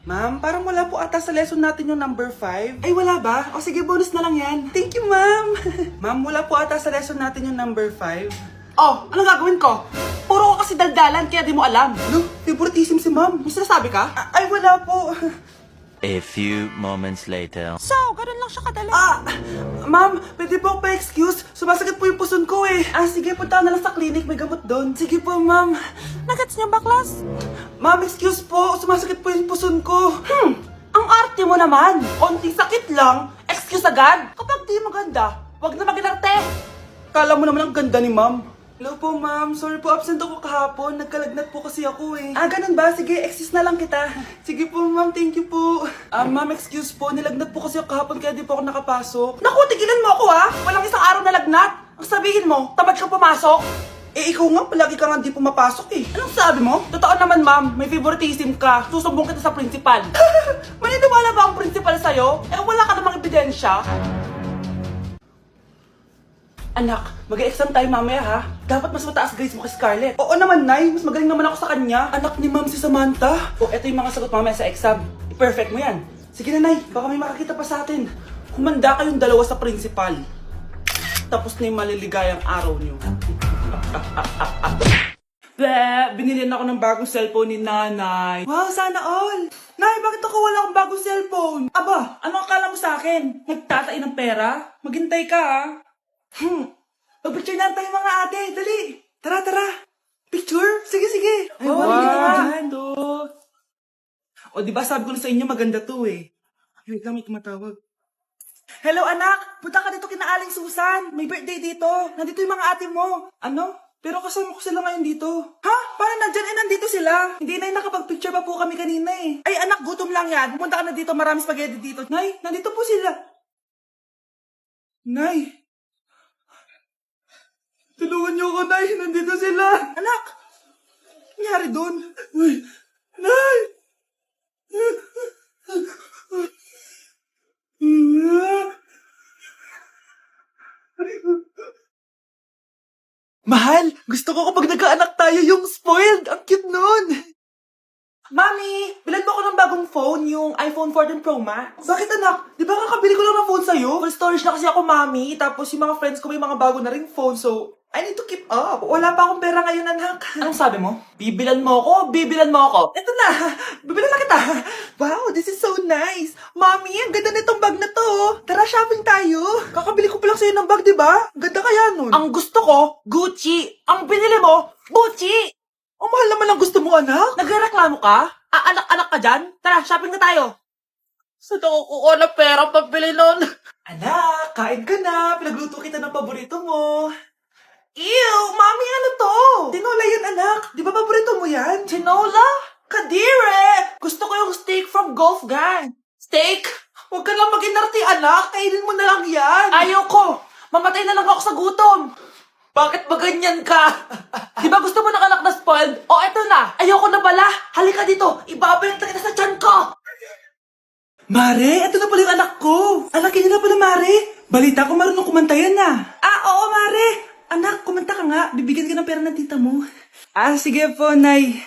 Ma'am, parang wala po ata sa lesson natin yung number 5. Ay, wala ba? O sige, bonus na lang yan. Thank you, ma'am. Ma'am, wala po ata sa lesson natin yung number 5. Oh, ano gagawin ko? Puro ko kasi daldalan kaya di mo alam. Ano? Favoritism si ma'am. May sinasabi ka? Ay, wala po. A few moments later. So, ganun lang siya kadali. Ma'am, pwede po pa-excuse? Sumasakit po yung puson ko eh. Sige, punta na lang sa clinic. May gamot doon. Sige po, ma'am. Nagets niyo ba, class? Ma'am, excuse po. Sumasakit po yung puson ko. Ang arte mo naman. Konting sakit lang. Excuse agad. Kapag di maganda, wag na mag-inarte. Kala mo naman ang ganda ni ma'am. Hello po, ma'am. Sorry po, absent ako kahapon. Nagkalagnat po kasi ako eh. Ganun ba? Sige, excuse na lang kita. Sige po, ma'am. Thank you po. Ma'am, excuse po. Nilagnat po kasi ako kahapon kaya di po ako nakapasok. Naku, tigilan mo ako ha. Walang isang araw na lagnat. Ang sabihin mo, tamad kang pumasok. Ikaw nga, palagi ka nga di pumapasok eh. Anong sabi mo? Totoo naman, ma'am. May favoritism ka. Susumbong kita sa principal. Maniniwala ba ang principal sa'yo? Wala ka namang ebidensya. Anak, mag-exam tayo mamaya ha. Dapat mas mataas grades mo kay Scarlett. Oo naman, Nay. Mas magaling naman ako sa kanya. Anak ni ma'am si Samantha. Eto yung mga sagot mamaya sa exam. I-perfect mo yan. Sige na, Nay. Baka may makakita pa sa atin. Humanda kayong dalawa sa principal. Tapos na yung maliligayang araw niyo. Binilihan ako ng bagong cellphone ni nanay. Wow, sana all! Nay, bakit ako wala akong bagong cellphone? Aba, ano akala mo sa akin? Nagtatain ng pera? Maghintay ka ha. Pag-picture na tayo mga ate. Dali. Tara, tara. Picture? Sige, sige. Ay, wow, ganda. O, diba sabi ko na sa inyo maganda to eh. Ay, wait lang, may tumatawag. Hello, anak. Punta ka dito kina Aling Susan. May birthday dito. Nandito yung mga ate mo. Ano? Pero kasama ko sila ngayon dito. Ha? Parang nandyan nandito sila. Hindi na nakapag-picture pa po kami kanina eh. Ay, anak, gutom lang yan. Pumunta ka na dito. Marami spaghetti dito. Nay, nandito po sila. Nay. Tulungan niyo ako, Nay. Nandito sila. Anak! Nangyari doon? Uy! Nay! Mahal! Gusto ko kapag nagkaanak tayo yung spoiled! Ang cute nun! Mami! Bilan mo ako ng bagong phone, yung iPhone 14 Pro Max. Bakit anak? Di ba kakabili ko lang ng phone sa'yo? Full storage na kasi ako, Mami. Tapos yung mga friends ko may mga bago na ring phone, so I need to keep up. Wala pa akong pera ngayon, anak. Anong sabi mo? Bibilan mo ako? Bibilan mo ako? Ito na! Bibilan na kita! Wow, this is so nice! Mami, ang ganda nitong bag na to! Tara, shopping tayo! Kakabili ko pa lang sa'yo ng bag, di ba? Ganda kaya nun? Ang gusto ko, Gucci. Ang binili mo, Gucci. Ang mahal naman ang gusto mo, anak! Nagreklamo ka? Anak-anak ka dyan? Tara, shopping na tayo. Saan ako kukuha na pera pambili nun? Anak, kain ka na! Pinagluto kita ng paborito mo! Ew, Mami, ano to? Tinola yun, anak! Di ba paborito mo yan? Tinola? Kadire! Gusto ko yung steak from Golf Gang. Steak? Huwag ka lang mag-inarti, anak! Kainin mo na lang yan! Ayoko! Mamatay na lang ako sa gutom! Bakit ba ganyan ka? Di ba gusto mo ng anak na spoiled? O eto na! Ayoko na pala! Halika dito! Ibabalita kita sa tiyan ko! Mare, ito na pala yung anak ko! Anak, yun na pala, Mare! Balita ko marunong kumanta yan, ah! Oo, Mare! Anak, kumanta ka nga. Bibigyan ka ng pera ng tita mo. Sige po, Nay.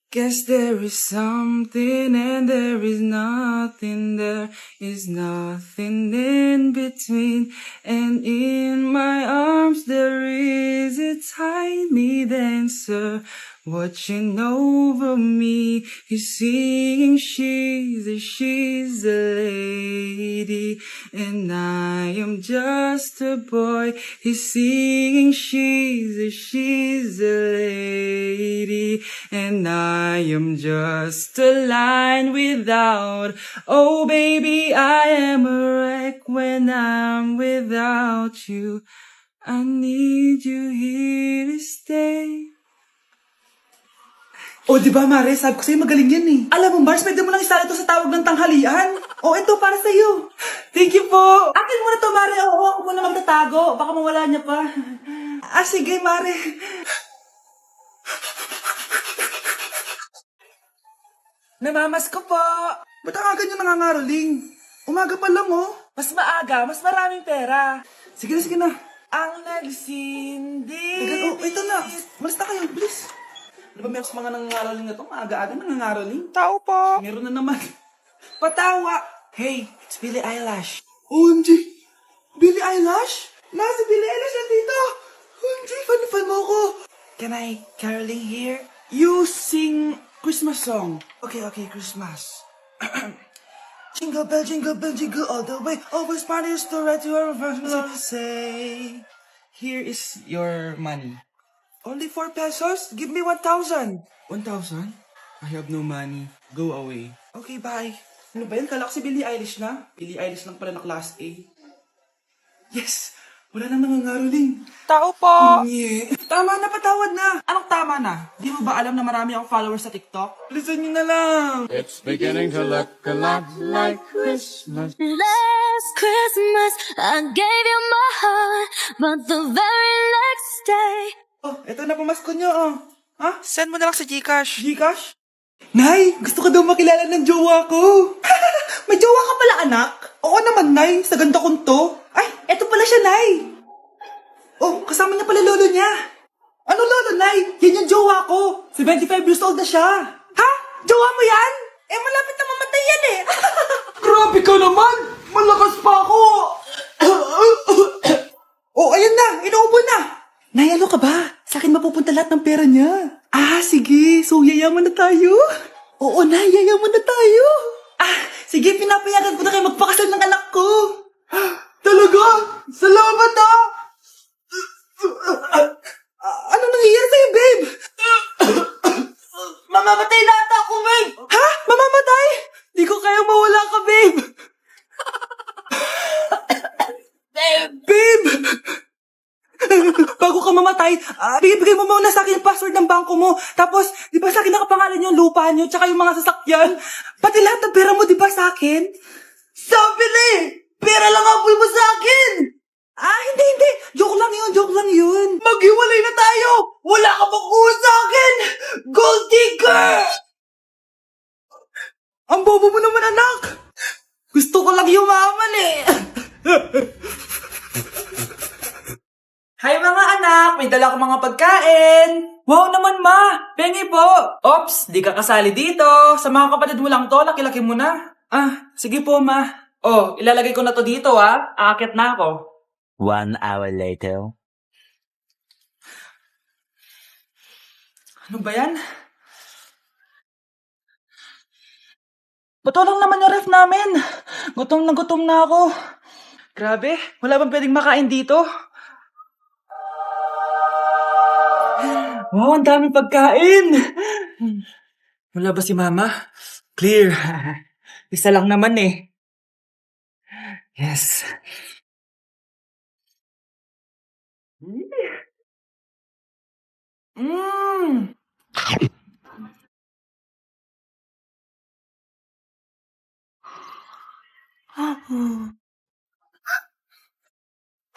Guess there is something and there is nothing. There is nothing in between. And in my arms there is a tiny dancer watching over me. He's singing, she's a lady, and I am just a boy. He's singing, she's a lady, and I am just a line without. Oh baby, I am a wreck when I'm without you. I need you here to stay. Di ba, Mare? Sabi ko sa'yo, magaling yan eh. Alam mo, Mars, pwede mo lang isala ito sa tawag ng tanghalian. Ito, para sa'yo. Thank you po. Akin mo na to, Mare. Ako muna magtatago. Baka mawala niya pa. Sige, Mare. Namamas ko po. Ba't ang aga niyo nangangaroling? Umaga pa lang, oh. Mas maaga, mas maraming pera. Sige na, sige na. Ang nagsindi. Ito na. Malis na kayo, please. Ano ba meron sa mga nangangaraling na to? Maaga-aga nangangaraling. Tao po. Meron na naman. Patawa. Hey, it's Billie Eilish. OMG! Billie Eilish? Si Billie Eilish nandito! OMG, fan mo ko! Can I caroling here? You sing Christmas song. Okay, Christmas. Jingle bell, jingle all the way. Always party is to right to our love. Say, here is your money. Only 4 pesos? Give me 1,000. 1,000? I have no money. Go away. Okay, bye. Ano ba yan? Kala ko si Billie Eilish na. Billie Eilish lang pala na class A. Yes! Wala nang nangangaroling. Tao po. Nye. Tama na, patawad na. Anong tama na? Di mo ba alam na marami akong followers sa TikTok? Listen nyo na lang. It's beginning to look a lot like Christmas. Last Christmas, I gave you my heart, but the very next day, Oh, eto na pamasko nyo, oh. Ha? Send mo na lang sa Gcash. Gcash? Nay, gusto ko daw makilala ng jowa ko. May jowa ka pala, anak? Oo naman, Nay. Sa ganda kong to. Ay, eto pala siya, Nay. Oh, kasama niya pala lolo niya. Ano lolo, Nay? Yan yung jowa ko. 75 years old na siya. Ha? Jowa mo yan? Eh, malapit na mamatay yan eh. Grabe ka naman. Malakas pa ako. Oh, ayan na. Inuubo na. Nay, ano ka ba? Sa akin mapupunta lahat ng pera niya. Ah, sige. So, yayaman na tayo? Oo, Nay. Yayaman na tayo. Ah, sige. Pinapayagan ko na kayo magpakasal ng anak ko. Talaga? Salamat ah! Ano nangyayari sa'yo, babe? Mamamatay na ata ako, babe. Ha? Mamamatay? Di ko kaya mawala ka, babe. Babe! Bago ka mamatay, bigay mo muna sa akin yung password ng bangko mo. Tapos, di ba sa akin nakapangalan yung lupa nyo, tsaka yung mga sasakyan? Pati lahat ng pera mo, di ba sa akin? Sabi na eh. Pera lang apoy mo sa akin. Ah, hindi. Joke lang yun. Maghiwalay na tayo. Wala ka bang kuha sa akin. Gold digger. Ang bobo mo naman, anak. Gusto ko lang yumaman eh. Hi mga anak, may dala ko mga pagkain. Wow naman ma, pengi po. Ops, di ka kasali dito. Sa mga kapatid mo lang to, laki-laki mo na. Ah, sige po, ma. Oh, ilalagay ko na to dito ha. Aakyat na ako. 1 hour later. Ano ba yan? Bato lang naman yung ref namin. Gutom na ako. Grabe, wala bang pwedeng makain dito? Wow, ang daming pagkain. Wala ba si mama? Clear. Isa lang naman eh. Yes. Mmm.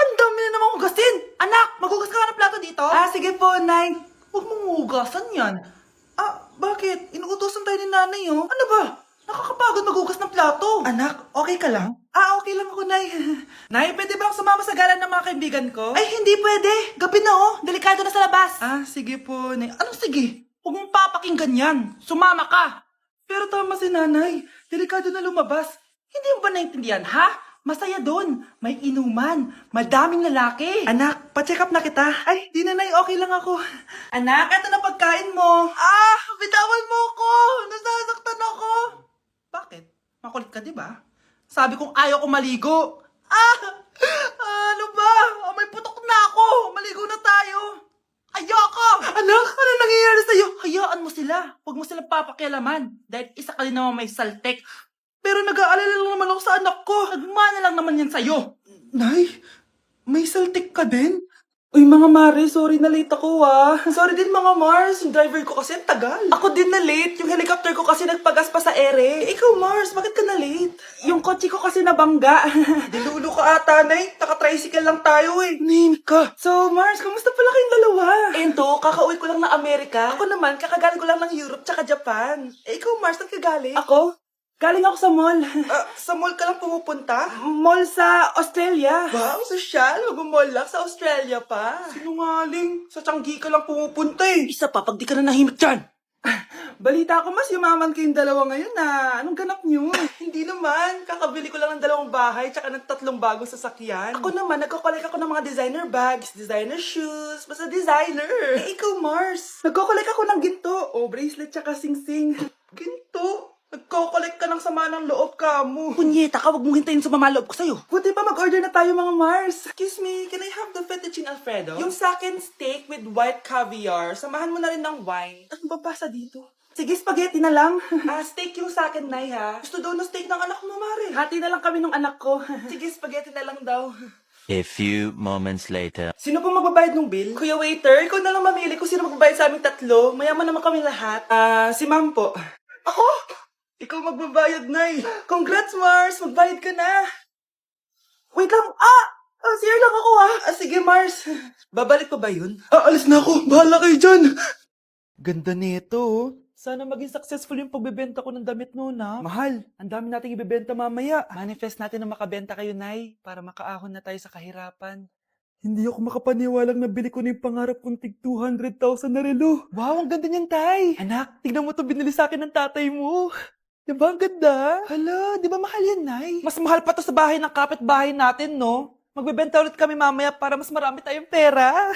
Ang dami na namang hugasin. Anak, maghugas ka nga ng plato dito. Ah, sige po, Nay. Huwag mong hugasan yan. Bakit? Inuutosan tayo ni nanay, oh. Ano ba? Nakakapagod maghugas ng plato. Anak, okay ka lang? Okay lang ako, Nay. Nay, pwede ba akong sumama sa gala ng mga kaibigan ko? Ay, hindi pwede. Gabi na, oh. Delikado na sa labas. Ah, sige po, Nay. Anong sige? Huwag mong papakinggan yan. Sumama ka. Pero tama si Nanay. Delikado na lumabas. Hindi mo ba naintindihan, ha? Masaya doon. May inuman. Madaming lalaki. Anak, pa-check up na kita. Ay, di na, Nay. Okay lang ako. Anak, eto na pagkain mo. Bitawan mo ko. Nasasaktan ako. Bakit? Makulit ka, di ba? Sabi kong ayaw ko maligo. Ano ba? May putok na ako. Maligo na tayo. Ayoko! Anak, ano nangyayari sa'yo? Hayaan mo sila. Huwag mo silang papakialaman. Dahil isa ka din naman may saltek. Pero nag-aalala lang naman ako sa anak ko. Nagmana lang naman yan sa'yo. Nay, may saltik ka din? Uy, mga Mare, sorry na late ako Sorry din mga Mars, yung driver ko kasi ang tagal. Ako din na late, yung helicopter ko kasi nagpagas pa sa ere. Ikaw Mars, bakit ka na late? Yung kotse ko kasi nabangga. Dilulo ka ata, Nay. Naka-tricycle lang tayo eh. Name ka. So Mars, kamusta pala kayong dalawa? Ento, kakauwi ko lang na Amerika. Ako naman, kakagaling ko lang ng Europe tsaka Japan. Ikaw Mars, saan ka galing? Ako? Galing ako sa mall. Sa mall ka lang pumupunta? Mall sa Australia. Wow, sosyal. Mag-mall lang sa Australia pa. Sinungaling. Sa Changi ka lang pumupunta eh. Isa pa, pag di ka na nahimik dyan. Balita ko mas yumaman kayong dalawa ngayon na. Anong ganap nyo? Hindi naman. Kakabili ko lang ng 2 bahay tsaka ng 3 bagong sasakyan. Ako naman, nagko-collect ako ng mga designer bags, designer shoes, basta designer. Eh, ikaw, Mars. Nagko-collect ako ng ginto, bracelet tsaka sing-sing. Ginto. Nagko-collect ka ng sama ng loob ka mo. Punyeta ka, wag mong hintayin sumama loob ko sa'yo. Buti pa mag-order na tayo mga Mars. Excuse me, can I have the fettuccine Alfredo? Yung sa akin steak with white caviar, samahan mo na rin ng wine. Ano ba pasa dito? Sige, spaghetti na lang. Steak yung sa akin, Nay, ha? Gusto daw na steak ng anak mo, Mare. Hati na lang kami ng anak ko. Sige, spaghetti na lang daw. A few moments later. Sino po magbabayad ng bill? Kuya waiter, ikaw na lang mamili kung sino magbabayad sa aming 3. Mayaman naman kami lahat. Si ma'am po. Ako? Ikaw magbabayad, Nay. Congrats, Mars. Magbayad ka na. Wait lang, CR lang ako Sige, Mars. Babalik pa ba yun? Alis na ako. Bahala kayo dyan. Ganda nito, oh. Sana maging successful yung pagbebenta ko ng damit mo, na. Mahal, ang dami nating ibebenta mamaya. Manifest natin na makabenta kayo, Nay, para makaahon na tayo sa kahirapan. Hindi ako makapaniwalang nabili ko na yung pangarap kong tig 200,000 na relo. Wow, ang ganda niyan, Tay. Anak, tignan mo to binili sa akin ng tatay mo. Diba ang ganda? Hala, di ba mahal yan, Nay? Mas mahal pa to sa bahay ng kapitbahay natin, no? Magbebenta ulit kami mamaya para mas marami tayong pera.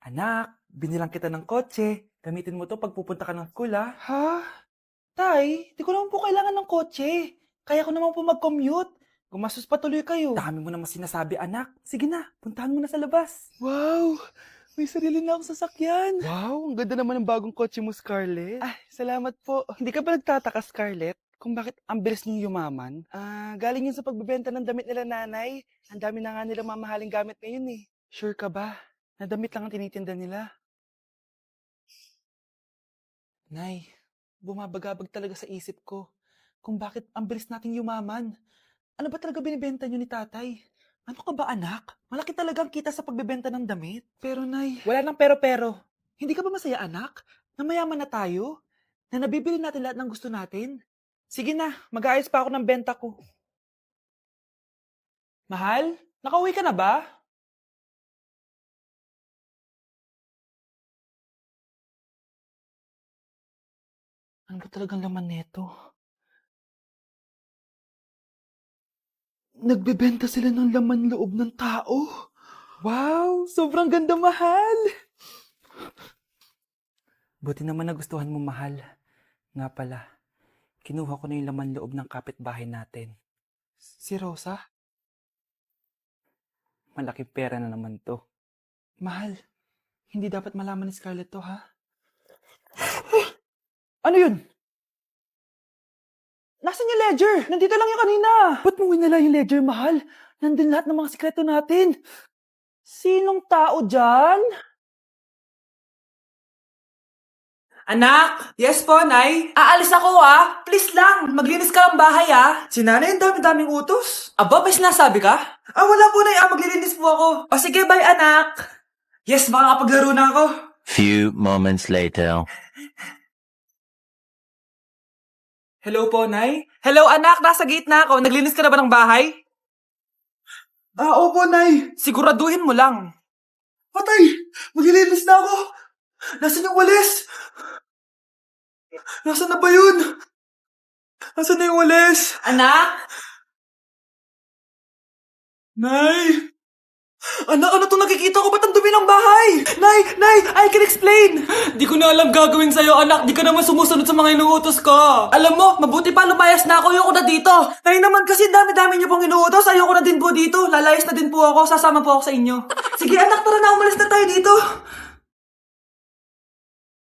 Anak, binilang kita ng kotse. Gamitin mo to pag pupunta ka ng school, ha? Ha? Tay, di ko naman po kailangan ng kotse. Kaya ko naman po mag-commute. Gumastos pa tuloy kayo. Dami mo naman sinasabi, anak. Sige na, puntahan mo na sa labas. Wow! May sarili na akong sasakyan. Wow, ang ganda naman ng bagong kotse mo, Scarlett. Salamat po. Hindi ka ba nagtataka, Scarlett, kung bakit ang bilis niyong yumaman? Galing yun sa pagbebenta ng damit nila, nanay. Ang dami na nga nilang mamahaling gamit ngayon eh. Sure ka ba? Na damit lang ang tinitinda nila? Nay, bumabagabag talaga sa isip ko kung bakit ang bilis nating yumaman. Ano ba talaga binibenta niyo ni tatay? Ano ka ba, anak? Malaki talaga ang kita sa pagbebenta ng damit. Pero, Nay, wala nang pero-pero. Hindi ka ba masaya, anak? Na mayaman na tayo? Na nabibili natin lahat ng gusto natin? Sige na, mag-aayos pa ako ng benta ko. Mahal, nakauwi ka na ba? Ano ba talagang laman neto? Nagbebenta sila ng laman loob ng tao. Wow, sobrang ganda, mahal. Buti naman nagustuhan mo, mahal. Nga pala, kinuha ko na yung laman loob ng kapitbahay natin. Si Rosa? Malaking pera na naman to. Mahal, hindi dapat malaman ni Scarlett to, ha? Ano yun? Nasaan yung ledger? Nandito lang yung kanina. Ba't mo winala yung ledger, mahal? Nandun lahat ng mga sikreto natin. Sinong tao dyan? Anak! Yes po, Nay? Aalis ako, Please lang, maglinis ka ng bahay, Si nanay, ang dami-daming utos. Aba, may sinasabi ka? Wala po, Nay. Maglilinis po ako. O sige, bye, anak. Yes, makakapaglaro na ako. Few moments later. Hello po, Nay? Hello, anak. Nasa gate na ako. Naglinis ka na ba ng bahay? Opo, Nay. Siguraduhin mo lang. Patay! Maglilinis na ako. Nasaan yung walis? Nasaan na ba yun? Nasaan na yung walis? Anak? Nay! Anak, ano itong nakikita ko? Ba't ang dumi ng bahay? Nay! I can explain! Di ko na alam gagawin sa'yo, anak. Di ka naman sumusunod sa mga inuutos ko. Alam mo, mabuti pa lumayas na ako. Ayoko na dito. Nay naman kasi dami-dami niyo pong inuutos. Ayoko na din po dito. Lalayas na din po ako. Sasama po ako sa inyo. Sige anak, tara na. Umalis na tayo dito.